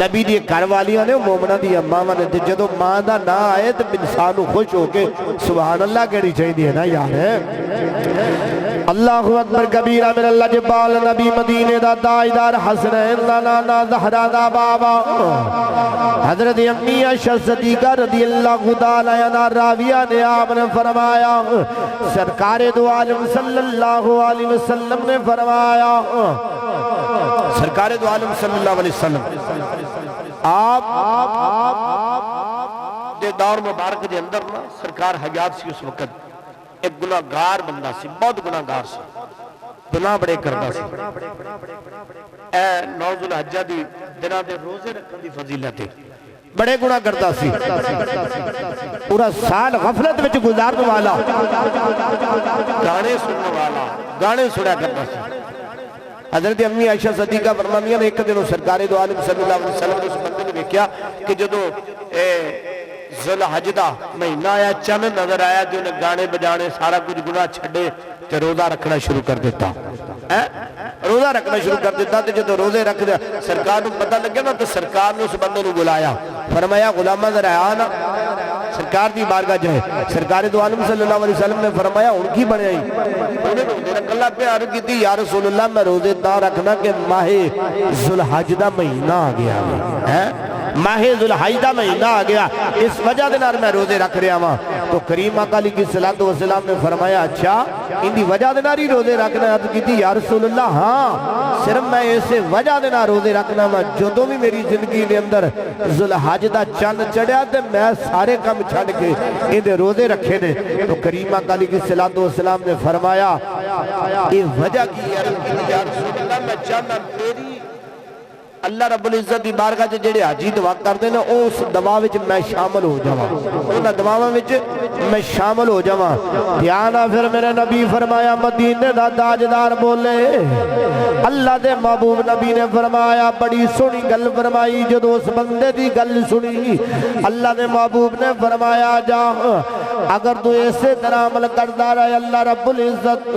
نبی دی گھر والیاں نے مومنہ دی ماں نے تے جدو ماں دا نہ آئے تے انسانو خوش ہو کے سبحان اللہ کہنی چاہیے نا یار ہے اللہ اکبر کبیرہ من اللہ جبال نبی مدینے دا دائدار حسنین لانا زہرہ دا بابا حضرت امی عائشہ صدیقہ رضی اللہ تعالیٰ عنہ راویہ نے آپ نے فرمایا سرکار دو عالم صلی اللہ علیہ وسلم نے فرمایا سرکار دو عالم صلی اللہ علیہ وسلم آپ دے دور مبارک دے اندر نا سرکار حیات سی اس وقت ایک گناہگار بندہ سی بہت گناہگار سی گناہ بڑے کردہ سی اے 9 ذوالحجہ دی دنہ دے روزے رکھن دی فضیلت ہے بڑے گناہ کردہ سی پورا سال غفلت وچ گزارنے والا گانے سننے والا گانے سنیا کردہ سی حضرت امی عائشہ صدیقہ فرمانیاں نے ایک دنوں سرکار دو عالم صلی اللہ علیہ وسلم نے اس بندے نے دیکھا کہ جدو ذوالحج دا مہینہ آیا چند نظر آیا جو انہیں گانے بجانے سارا کچھ گناہ چھڑے تے روزہ رکھنا شروع کر دیتا روزہ رکھنا شروع کر دیتا تے جدو روزے رکھ دیا سرکار نے پتہ لگیا نا تو سرکار نے اس بندے نے بلایا فرمایا غلامہ ذرا آنا سرکار دی بارگاہ جائے سرکار دو عالم صلی اللہ علیہ وسلم نے فرمایا ان کی بنے آئی انہیں روزے رکھ اللہ پہ عرض کی تھی یا رسول اللہ میں روزے دا رکھنا کہ ماہ ذوالحج دا مہینہ آ گیا ہے ماہ ذوالحج دا مہینہ آ گیا اس وجہ دے نال میں روزے رکھ رہا ہاں تو کریم آقا علیہ السلام نے فرمایا اچھا ان دی وجہ دے نال ہی روزے رکھنا ہے کی تھی یا رسول اللہ ہاں صرف میں اسے وجہ دے نال روزے رکھنا ہاں جدوں بھی میری زندگی دے اندر ذوالحج دا چند چڑھیا تے میں سارے کام چھڈ کے ان دے روزے رکھے نے تو کریم آقا علیہ السلام نے فرمایا یہ وجہ کی یا رسول اللہ میں چاہنا میری اللہ رب العزت دی بارگاہ وچ جڑے حاجی دعا کردے نے اس دعا وچ میں شامل ہو جاواں انہاں دعاواں وچ میں شامل ہو جاواں دھیان آ پھر میرے نبی فرمایا مدینے دا تاجدار بولے اللہ دے محبوب نبی نے فرمایا بڑی سونی گل فرمائی جدوں اس بندے دی گل سنی اللہ دے محبوب نے فرمایا جا اگر تو اسی طرح عمل کردا رہے اللہ رب العزت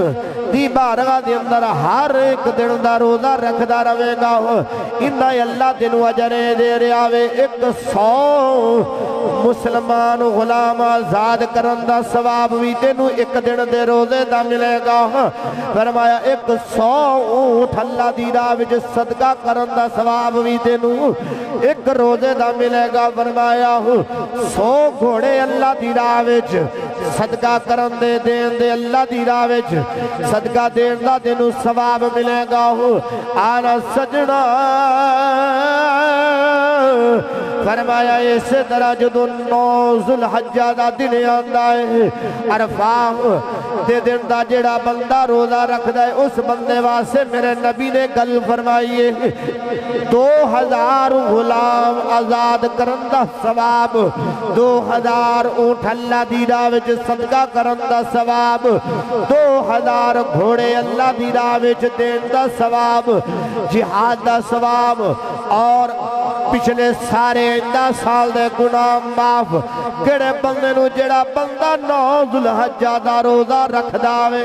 دی بارگاہ دے اندر ہر ایک دن دا روزہ رکھدا رہے گا انہاں اللہ تینوں اجر دے رہا وے 100 مسلمان غلام آزاد کرن دا ثواب بھی تینوں ایک دن دے روزے دا ملے گا فرمایا 100 اونٹ اللہ دی راہ وچ صدقہ کرن دا ثواب بھی تینوں ایک روزے دا ملے گا فرمایا 100 گھوڑے اللہ دی راہ وچ صدقہ کرن دے دین دے اللہ دی راہ وچ صدقہ دین دا تینوں ثواب ملے گا آنا سجنا فرمایا اس طرح جدو 9 ذوالحجہ دا دن آندا ہے عرفہ دے دن دا جڑا بندہ روزہ رکھدا ہے اس بندے واسطے میرے نبی نے گل فرمائی ہے 2000 غلام آزاد کرن دا ثواب 2000 اونٹ اللہ دی راہ وچ صدقہ کرن دا ثواب 2000 گھوڑے اللہ دی راہ وچ دین دا ثواب جہاد دا ثواب اور پچھلے سارے 10 سال دے گناہ معاف کڑے بندے نو جڑا بندہ 9 ذوالحجہ دا روزہ رکھ داوے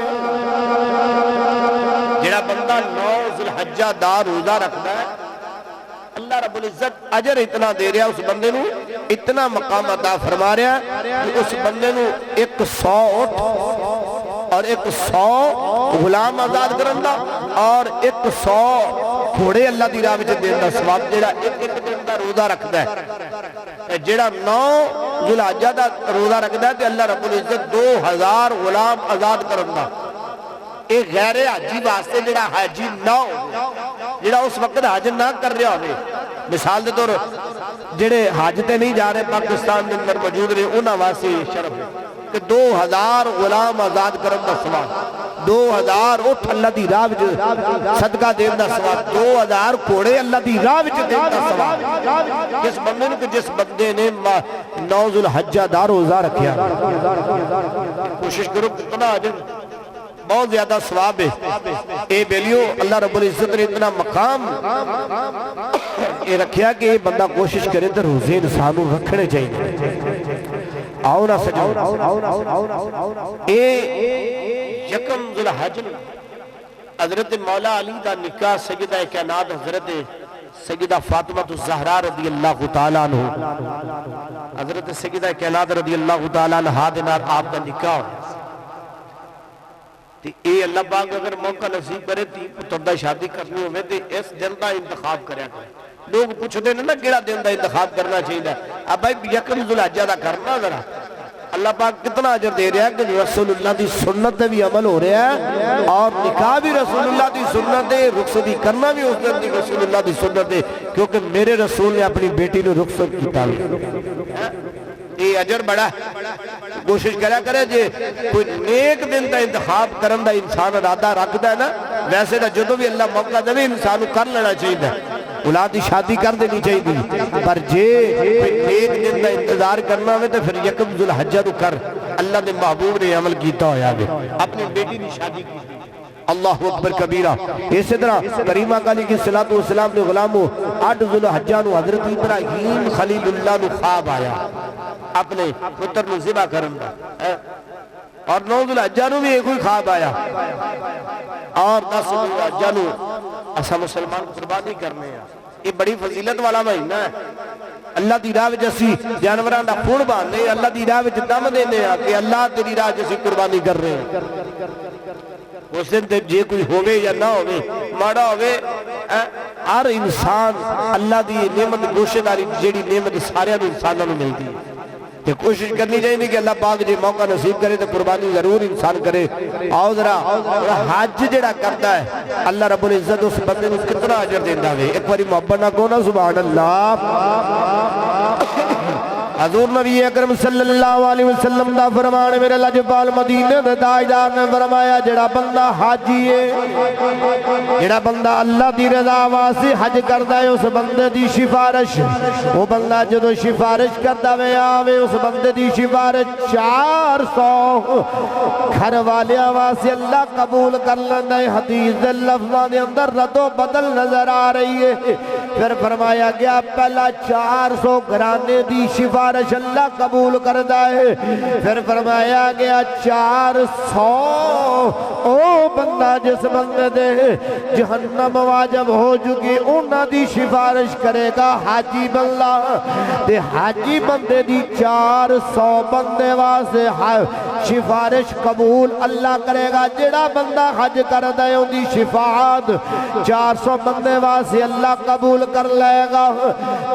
جڑا بندہ 9 ذوالحجہ دا روزہ رکھ دا ہے اللہ رب العزت اجر اتنا دے رہا اس بندے نو اتنا مقام عطا فرما رہا کہ اس بندے نو 100 اونٹ اور 100 غلام آزاد کرن دا اور 100 گھوڑے اللہ دی راہ وچ دین دا ثواب جڑا ایک دن دا روزہ رکھدا ہے جڑا 9 ذوالحجہ دا روزہ رکھدا ہے تے اللہ رب العزت 2000 غلام آزاد کرن دا ایک غیر حاجی واسطے جڑا حاجی نہ ہو جڑا اس وقت حج نہ کر رہا ہوئے مثال دے طور جڑے حج تے نہیں جا رہے پاکستان دے اندر موجود رہے انہاں واسطے شرف ہے کہ 2000 غلام آزاد کرن دا ثواب 2000 اٹھ اللہ دی راہ وچ صدقہ دین دا ثواب 2000 گھوڑے اللہ دی راہ وچ دین دا ثواب جس بندے نے کہ جس بندے نے 9 ذوالحجہ دا روزہ رکھیا کوشش کرو کتنا اجر بہت زیادہ ثواب ہے اے بیلیو اللہ رب العزت نے اتنا مقام یہ رکھیا کہ یہ بندہ کوشش کرے تو روزے انسانوں رکھنے چاہیے آؤ نہ سجاؤ اے یکم ذوالحجہ حضرت مولا علی دا نکاح سیدہ کائنات حضرت سیدہ فاطمہ الزہرا رضی اللہ تعالیٰ عنہ حضرت سیدہ کائنات رضی اللہ تعالیٰ عنہ دے نال آپ دا نکاح اے اللہ پاک اگر موقع نصیب کرے تی پتر دا شادی کرنی ہوئے تے اس دن دا انتخاب کریا کرے لوگ پوچھتے ہیں نا کیڑا دن دا انتخاب کرنا چاہیے اب بھائی یکم ذوالحجہ دا کرنا ذرا اللہ پاک کتنا اجر دے رہا ہے کہ رسول اللہ دی سنت دے بھی عمل ہو رہا ہے اور نکاح بھی رسول اللہ دی سنت دے رخصتی کرنا بھی اس دن دی رسول اللہ دی سنت دے کیونکہ میرے رسول نے اپنی بیٹی نے رخصت کیتا یہ اجر بڑا کوشش کریا کرے جے کوئی نیک دن دا انتخاب کرن دا انسان ارادہ رکھدا ہے نا ویسے دا جدو بھی اللہ موقع دے انسانو کر لینا چاہیے اولاد دی شادی کر دینی چاہیے پر جے کوئی نیک دن دا انتظار کرنا ہوئے تو پھر یکم ذوالحجہ تو کر اللہ دے محبوب نے عمل کیتا ہویا گے اپنی بیٹی دی شادی کی اللہ اکبر کبیرہ اسی طرح کریمہ علیہ کی صلاۃ والسلام نے غلاموں 8 ذوالحجہ نو حضرت ابراہیم خلیل اللہ نو خواب آیا اپنے پتر نو ذبح کرن دا اور 9 ذوالحجہ نو بھی ایک ہی خواب آیا اور 10 ذوالحجہ نو اسا مسلمان قربانی کرنے ہیں یہ بڑی فضیلت والا مہینہ ہے اللہ دی راہ وچ اسی جانوراں دا خون باندھنے اللہ دی راہ وچ دم دینے ہیں کہ اللہ تیری راہ وچ اسی قربانی کر رہے ہیں اس دن تے جے کوئی ہوئے یا نہ ہوئے ماڑا ہوئے ہر انسان اللہ دی نعمت گوشے داری جیڑی نعمت سارے انسانوں نے ملتی ہے کہ کوشش کرنی چاہیے کہ اللہ پاک جی موقع نصیب کرے تو قربانی ضرور انسان کرے آؤ ذرا حج جڑا کرتا ہے اللہ رب العزت اس بندے کو کتنا اجر دیندا ہے ایک باری محبت نہ کہو نا سبحان اللہ حضور نبی اکرم صلی اللہ علیہ وسلم دا فرمان میرے لجپال مدینے دے تاجدار نے فرمایا جڑا بندہ حاجی ہے، جڑا بندہ اللہ دی رضا واسطے حج کردا ہے اس بندے دی سفارش، وہ بندہ جدو سفارش کردا وے آوے اس بندے دی سفارش 400 گھر والیاں واسطے اللہ قبول کر لیندا ہے۔ حدیث دے لفظاں دے اندر رد و بدل نظر آ رہی ہے۔ پھر فرمایا گیا پہلا 400 گھرانے دی سفارش اللہ قبول کردا ہے، پھر فرمایا گیا 400 او بندہ جس بندے دے جہنم واجب ہو چکی انہاں دی سفارش کرے گا حاجی بندہ، تے حاجی بندے دی 400 بندے واسطے سفارش قبول اللہ کرے گا۔ جڑا بندہ حج کردا ہے ان دی شفاعت 400 بندے واسطے اللہ قبول کر لے گا۔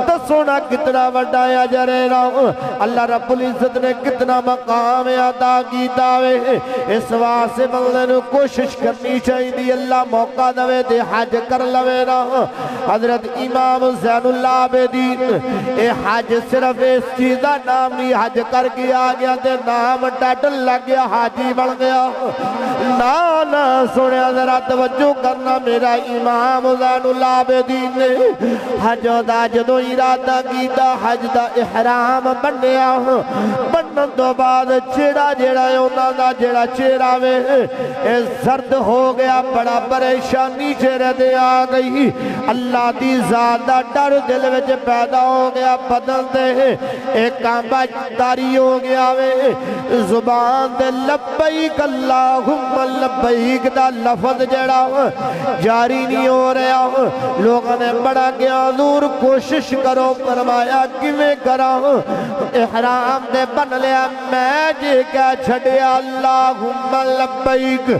دسونا کتنا بڑا اجر ہے، اللہ رب العزت نے کتنا مقام عطا کیتا ہے۔ اس واسطے بندے نو کوشش کرنی چاہیے اللہ موقع دے تے حج کر لوے نا۔ حضرت امام زین العابدین اے حج صرف اس چیز دا نام نہیں، حج کر کے آ گیا تے نام ٹائٹل لگ گیا حاجی بن گیا۔ نا سنیا ذرا توجہ کرنا، میرا امام زین العابدین نے حج دا جدو ارادہ کیتا حج دا احرام بنیا، بنن تو بعد چہرہ جیڑا ہے انہاں دا جیڑا چہرہ وے اے زرد ہو گیا، بڑا پریشانی چہرے دے آ گئی، اللہ دی ذات دا ڈر دل وچ پیدا ہو گیا، بدل دے ایک کعبہ داری ہو گیا وے، زبان دے لبیک اللہم لبیک دا لفظ جیڑا جاری نہیں ہو رہا۔ لوگوں نے بڑا گیا حضور کوشش کرو، فرمایا کیویں کراں، احرام دے بن لیا میں جے کیا چھڑیا اللہم لبیک،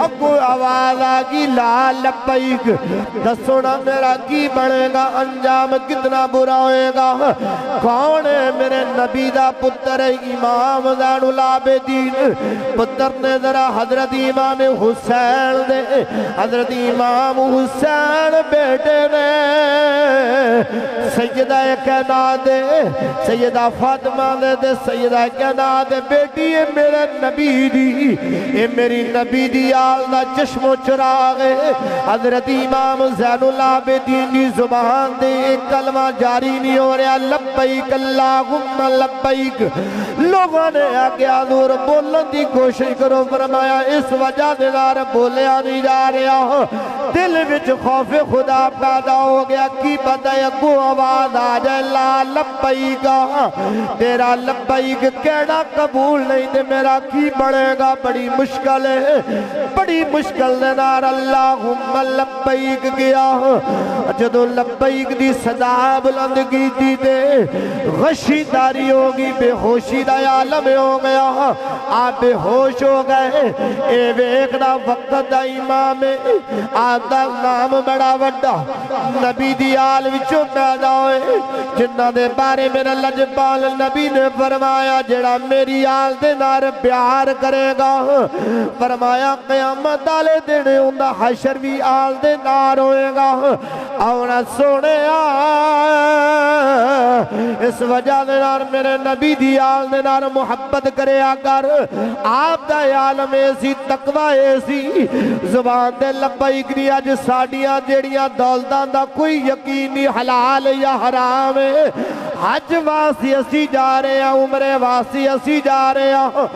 اگو آواز آگی لا لبیک، دسونا میرا کی بڑھے گا، انجام کتنا برا ہوئے گا۔ کون ہے میرے نبی دا پتر امام زین العابدین، پتر نے ذرا حضرت امام حسین دے، حضرت امام حسین بیٹے نے سیدہ کائنات دے سیدہ فاطمہ دے سیدہ کائنات دے بیٹی ہے میرے نبی دی، اے میری نبی دی آل دا چشم و چراغ ہے۔ حضرت امام زین العابدین دی زبان دے ایک کلمہ جاری نہیں ہو رہا، لبیک اللہم لبیک۔ لوگوں نے آگے حضور بولن دی کوشش کرو، فرمایا اس وجہ دے دار بولیا نہیں جا رہا، دل وچ خوف خدا پیدا ہو گیا، کی پتہ ہے کو آواز آ جائے لا لبیک، تیرا لبیک کیڑا قبول نہیں دے میرا کی بڑھے گا، بڑی مشکل ہے، بڑی مشکل دے نار اللہم لبیک گیا۔ جدو لبیک دی صدا بلند کی تھی دے غشی داری ہوگی، بے ہوشی دا عالم ہو گیا، آپ بے ہوش ہو گئے۔ اے ویکنا وقت دا امام آپ دا نام بڑا وڈا نبی دی آل وچوں پیدا ہوئے، جنہ دے بارے میرا لجپال نبی نے فرمایا جڑا میری آل دے نار پیار کرے گا، فرمایا قیامت آلے دینے ہوندہ حشر بھی آل دے نار ہوئے گا۔ اونا سونے اس وجہ دے نار میرے نبی دی آل دے نار محبت کرے آگر، آپ دا عالم ایسی تقوی ایسی زبان دے لبیک دی اج ساڑیاں جیڑیاں دولتاں دا کوئی یقینی حلال یا حرام ہے، حج واسی اسی جا رہے ہیں، عمرے واسی اسی جا رہے ہیں،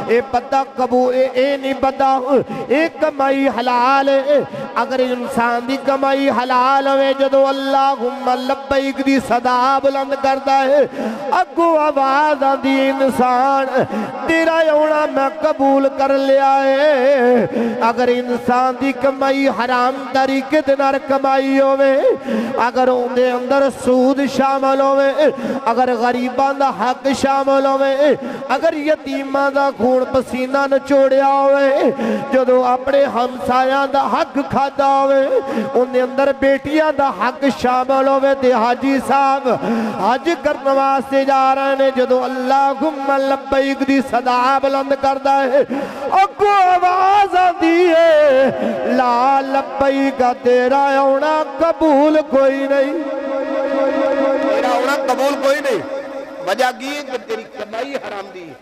اے پتہ قبول اے نہیں پتہ اے کمائی حلال ہے۔ اگر انسان دی کمائی حلال ہوئے جدو اللہم لبیک دی صدا بلند کرتا ہے، اگو آواز دی انسان تیرا ہونا میں قبول کر لیا ہے۔ اگر انسان دی کمائی حرام طریقے دنار کمائی ہوئے، اگر ان دے اندر سود شامل ہوئے، اگر غریبان دا حق شامل ہوئے، اگر یتیمان دا خون پسینہ نچوڑیا ہوئے، جدو اپنے ہمسایاں دا حق کھاتا ہوئے، ان دے اندر بیٹیاں دا حق شامل ہوئے، تے حاجی صاحب حج کرنے واسطے جا رہے ہیں، جدو اللہم لبیک دی صدا بلند کرتا ہے، اگو آواز دیئے لا لبیک تیرا ہونا قبول کوئی نہیں، تیرا ہونا قبول کوئی نہیں۔ وجہ کی ہے کہ تیری کمائی حرام دی ہے،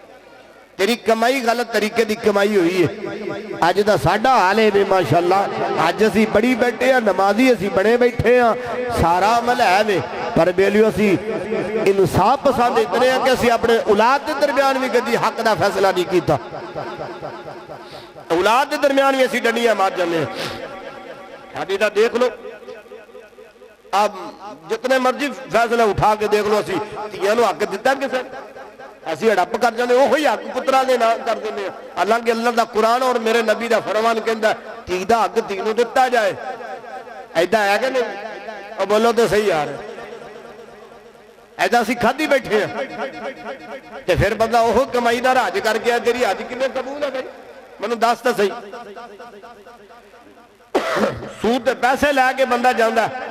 تیری کمائی غلط طریقے دی کمائی ہوئی ہے۔ آج دا ساڑھا حال ہے ماشاءاللہ، آج اسی بڑی بیٹھے ہیں، نمازی اسی بڑے بیٹھے ہیں، سارا عمل ہے میں، پر بیلیو اسی انصاف پسند اتنے ہیں کہ اسی اپنے اولاد دے درمیان بھی کدی حق دا فیصلہ نہیں کیتا، اولاد دے درمیان بھی اسی ڈنڈیاں مار جانے ہیں۔ حدیثہ دیکھ لو، اب جتنے مرضی فیصلہ اٹھا کے دیکھ لو، اسی تیانو حق دیتا کسے اسی اڑپ کر جانے، وہی حق پترہ دے نام کر دینے ہیں۔ اللہ کے اللہ دا قرآن اور میرے نبی دا فرمان کہندا تی دا حق تینوں دیتا جائے، ایدہ ہے کہ نہیں؟ اور بولو تو صحیح آ رہے ایدہ اسی کھادی بیٹھے ہیں، کہ پھر بندہ وہ کمائی دا راج کر گیا، تیری حج کنے قبول ہے بھائی منو داستا صحیح۔ سود پیسے لے کے بندہ جاندہ ہے،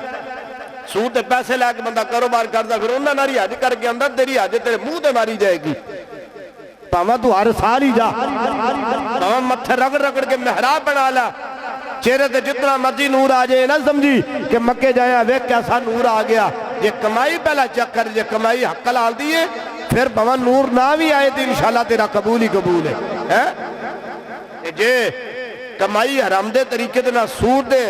سود پیسے لے کے بندہ کاروبار کرتا، پھر انہاں ناری حج کر کے اندر تیری حج تیرے منہ تے ماری جائے گی، پاما تو ہر سال ہی جا، پاما متھے رگڑ رگڑ کے محراب بنا لا، چہرے تے جتنا مرضی نور آ جائے نہ سمجھی کہ مکے جائے ویک کیسا نور آ گیا۔ یہ کمائی پہلا چکر، یہ کمائی حق حلال دیئے، پھر پاما نور نہ بھی آئے تو انشاءاللہ تیرا قبول ہی قبول ہے۔ جے کمائی حرام دے طریقے دے نہ سود دے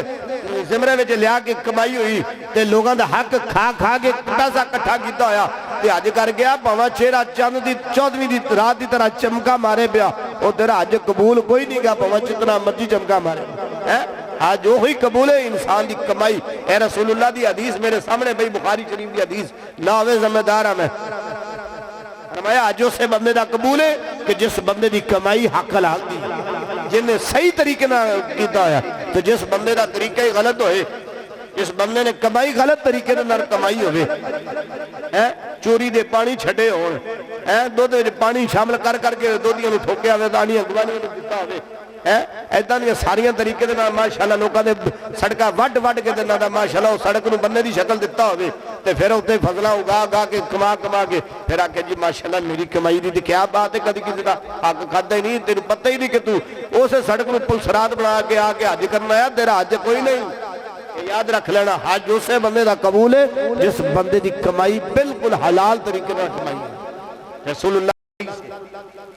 زمرے میں لیا کے کمائی ہوئی تے لوگاں دا حق کھا کھا کے پیسہ کٹھا کیتا ہویا تے حج کر گیا، پاواں چہرہ چاند دی 14ویں دی رات دی طرح چمکا مارے پیا، او تیرا حج قبول کوئی نہیں گا، پاواں جتنا مرضی چمکا مارے۔ آج وہی قبول ہے انسان دی کمائی۔ اے رسول اللہ دی حدیث میرے سامنے بھئی بخاری شریف دی حدیث نہ ہوئے ذمہ دار ہمیں فرمایا آج اسے بندے دا قبول ہے کہ جس بندے دی کمائی حق حلال دی، جن نے صحیح طریقے نہ کیتا ہے، تو جس بندے دا طریقہ ہی غلط ہوئے، جس بندے نے کمائی غلط طریقے نہ کمائی ہوئے، چوری دے پانی چھڑے ہون، دو دے پانی شامل کر کر کے دو دیاں نو ٹھوکے آوے، دانیاں گوانیاں نو دیتا ہوئے، ایدان یہ ساریاں طریقے دے نا ماشاءاللہ لوگاں دے سڑکہ وڈ وڈ کے دے نا دا ماشاءاللہ وہ سڑک نو بندے دی شکل دیتا ہوئے، تے پھر ہوتے فضلہ اگا گا کے کما کما کے پھر آکے جی ماشاءاللہ میری کمائی دی کیا بات ہے، کدی کسی دا حق کھاتا ہی نہیں، تیرے پتہ ہی نہیں کہ تو اسے سڑک نو پلسرات بنا کے آکے حج کرنا ہے، تیرا حج کوئی نہیں۔ یاد رکھ لینا حج اسے بندے دا قبول ہے جس بندے دی کمائی بالکل حلال طریقے نہ کمائی ہے، رسول اللہ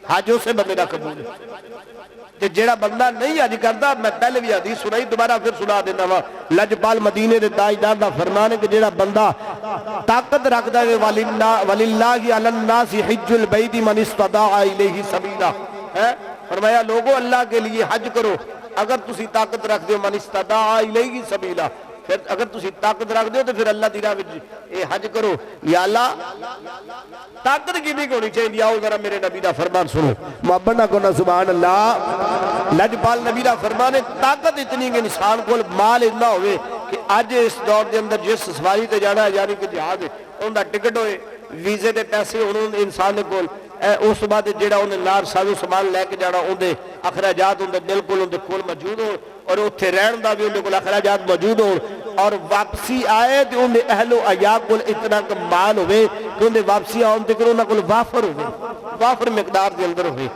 حج اسے بندے دا قبول ہے۔ جیڑا بندہ نہیں حج کرتا، میں پہلے بھی حدیث سنائی دوبارہ پھر سنا دینا وا، لجپال مدینے دے تاجدار دا فرمان ہے کہ جیڑا بندہ طاقت رکھدا ہے وَلِلَّهِ عَلَى النَّاسِ حِجُّ الْبَيْتِ مَنِ اسْتَطَاعَ إِلَيْهِ سَبِيلًا، فرمایا لوگوں اللہ کے لیے حج کرو اگر تسی طاقت رکھ دیو، من استطاع الیہ سبیلا، پھر اگر تسی طاقت رکھ دیو تو پھر اللہ دی راہ وچ اے حج کرو۔ یا اللہ طاقت کتنی ہونی چاہیے، آؤ ذرا میرے نبی دا فرمان سنو، محبت نہ کرنا سبحان اللہ۔ لجپال نبی دا فرمان ہے طاقت اتنی کہ انسان کو مال اتنا ہوئے کہ آج اس دور دے اندر جس سواری تے جانا ہے یعنی کہ جہاد ہے ان دا ٹکٹ ہوئے، ویزے دے پیسے انہوں انسان نے کول، اس بعد جیڑا انہیں نار سازو سامان لے کے جانا اندے اخراجات اندے بالکل اندے کول موجود ہو، اور اتھے رہن دا بھی اندے کول اخراجات موجود ہو، اور واپسی آئے تو اندے اہل و عیاب کول اتنا مال ہوئے کہ اندے واپسی آؤں تے انہاں کول وافر ہوئے، وافر مقدار دے اندر ہوئے،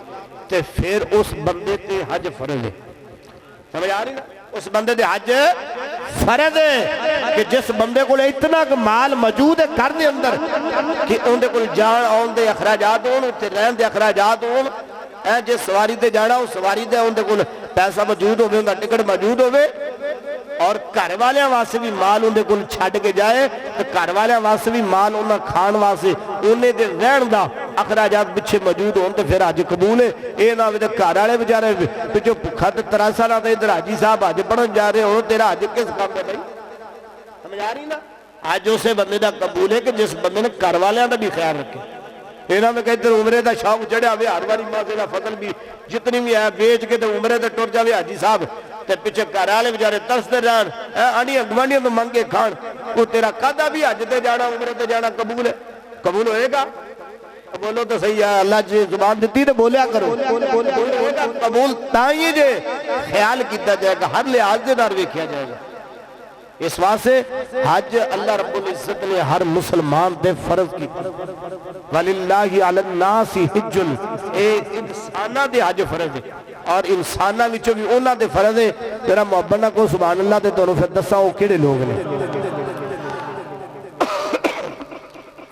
تے پھر اس بندے تے حج فرض ہے۔ سمجھ آ رہی نا؟ اس بندے دے حج فرض ہے کہ جس بندے کو اتنا مال موجود ہے گھر دے اندر کہ اندے کو جان آن دے اخراجات ہون، اتنے رہن دے اخراجات ہون، جس سواری تے جانا اس سواری دے اندے کو پیسہ موجود ہوئے، اندہ ٹکٹ موجود ہوئے، اور گھر والے واسطے بھی مال اندے کو چھڑ کے جائے تو گھر والے واسطے بھی مال انہاں کھان واسطے انہیں دے رہن دا اخراجات بچھے موجود ہون تو پھر حج قبول ہے۔ اے نہ ہوئے گھر والے بیچارے پچھو خط تراسا نہ تے ادھر حاجی صاحب حج پڑھن جا رہے ہو، تیرا حج کس کام ہے بھائی؟ سمجھ آ رہی نا؟ حج اسے بندے دا قبول ہے کہ جس بندے نے گھر والوں دا بھی خیال رکھے۔ اینا میں کہتے ہیں عمرے دا شوق چڑھا ہوئے، ہر باری ماسے دا فضل بھی جتنی بھی ہے بیچ کے تے عمرے تے ٹر جاوے حاجی صاحب تے پیچھے گھر والے بیچارے ترستے رہن، آنی اگوانیاں تو منگ کے کھان، وہ تیرا قدہ بھی حج تے جانا عمرے تے جانا قبول ہے؟ قبول ہوئے گا؟ بولو تو صحیح ہے، اللہ جی زبان دیتی تو بولیا کرو، قبول تائیں جے خیال کیتا جائے گا، ہر لحاظ دے نار ویکھیا جائے گا۔ اس واسطے حج اللہ رب العزت نے ہر مسلمان دے فرض کی، وَلِلَّهِ عَلَى النَّاسِ حِجٌ، اے انسانہ دے حج فرض ہے، اور انسانہ وچوں بھی انہاں دے فرض ہے۔ تیرا محبت نہ کو سبحان اللہ دے دونوں پھر دسا وہ کیڑے لوگ نے۔